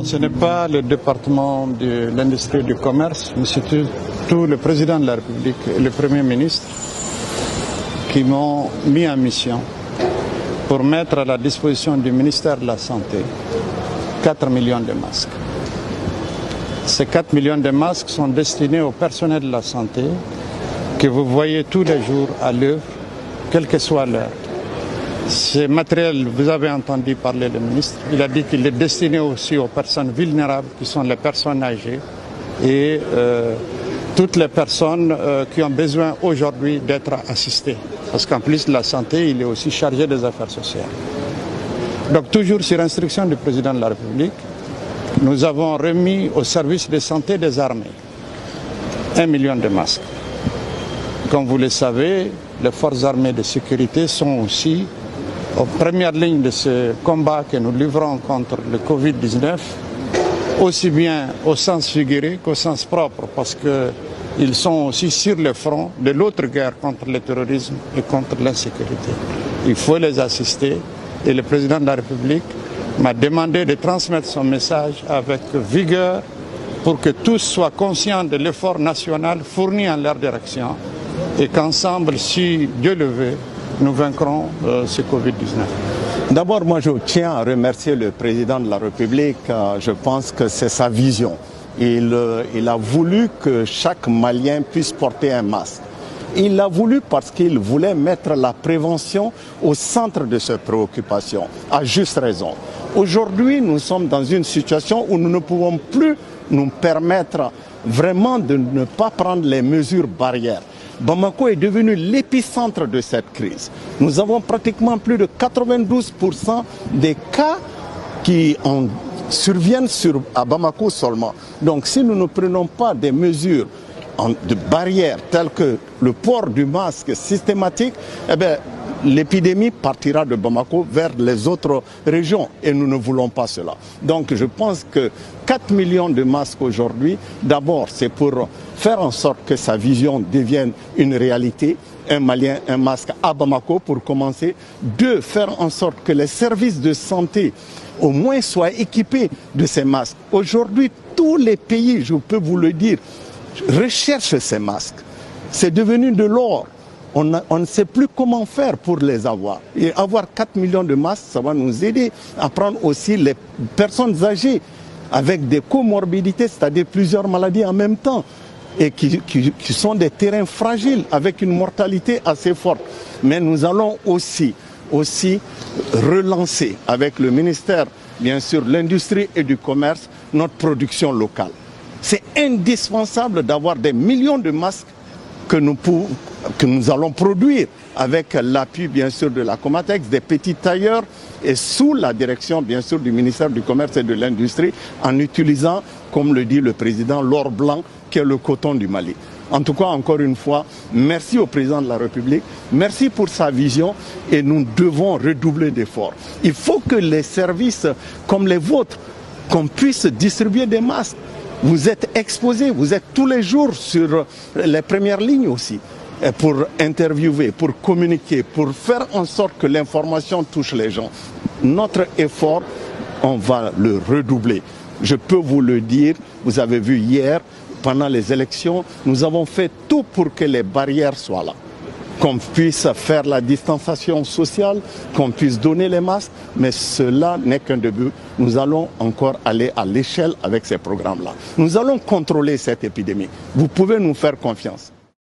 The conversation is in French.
Ce n'est pas le département de l'industrie et du commerce, mais c'est tout le président de la République et le Premier ministre qui m'ont mis en mission pour mettre à la disposition du ministère de la Santé 4 millions de masques. Ces 4 millions de masques sont destinés au personnel de la santé que vous voyez tous les jours à l'œuvre, quelle que soit l'heure. Ce matériel, vous avez entendu parler le ministre, il a dit qu'il est destiné aussi aux personnes vulnérables, qui sont les personnes âgées et toutes les personnes qui ont besoin aujourd'hui d'être assistées. Parce qu'en plus de la santé, il est aussi chargé des affaires sociales. Donc toujours sur instruction du président de la République, nous avons remis au service de santé des armées 1 million de masques. Comme vous le savez, les forces armées de sécurité sont aussi aux premières lignes de ce combat que nous livrons contre le Covid-19, aussi bien au sens figuré qu'au sens propre, parce qu'ils sont aussi sur le front de l'autre guerre contre le terrorisme et contre l'insécurité. Il faut les assister et le président de la République m'a demandé de transmettre son message avec vigueur pour que tous soient conscients de l'effort national fourni en leur direction et qu'ensemble, si Dieu le veut, nous vaincrons ce Covid-19. D'abord, moi je tiens à remercier le président de la République. Je pense que c'est sa vision. Il a voulu que chaque Malien puisse porter un masque. Il l'a voulu parce qu'il voulait mettre la prévention au centre de ses préoccupations, à juste raison. Aujourd'hui, nous sommes dans une situation où nous ne pouvons plus nous permettre vraiment de ne pas prendre les mesures barrières. Bamako est devenu l'épicentre de cette crise. Nous avons pratiquement plus de 92% des cas qui surviennent à Bamako seulement. Donc si nous ne prenons pas des mesures de barrières telles que le port du masque systématique, eh bien, l'épidémie partira de Bamako vers les autres régions et nous ne voulons pas cela. Donc je pense que 4 millions de masques aujourd'hui, d'abord c'est pour faire en sorte que sa vision devienne une réalité. Un Malien, un masque à Bamako pour commencer. 2, faire en sorte que les services de santé au moins soient équipés de ces masques. Aujourd'hui, tous les pays, je peux vous le dire, recherchent ces masques. C'est devenu de l'or. On ne sait plus comment faire pour les avoir. Et avoir 4 millions de masques, ça va nous aider à prendre aussi les personnes âgées avec des comorbidités, c'est-à-dire plusieurs maladies en même temps, et qui sont des terrains fragiles avec une mortalité assez forte. Mais nous allons aussi relancer avec le ministère, bien sûr, de l'Industrie et du Commerce, notre production locale. C'est indispensable d'avoir des millions de masques que nous allons produire avec l'appui bien sûr de la Comatex, des petits tailleurs et sous la direction bien sûr du ministère du Commerce et de l'Industrie en utilisant, comme le dit le président, l'or blanc qui est le coton du Mali. En tout cas, encore une fois, merci au président de la République, merci pour sa vision et nous devons redoubler d'efforts. Il faut que les services comme les vôtres, qu'on puisse distribuer des masques. Vous êtes exposés, vous êtes tous les jours sur les premières lignes aussi pour interviewer, pour communiquer, pour faire en sorte que l'information touche les gens. Notre effort, on va le redoubler. Je peux vous le dire, vous avez vu hier, pendant les élections, nous avons fait tout pour que les barrières soient là. Qu'on puisse faire la distanciation sociale, qu'on puisse donner les masques, mais cela n'est qu'un début. Nous allons encore aller à l'échelle avec ces programmes-là. Nous allons contrôler cette épidémie. Vous pouvez nous faire confiance.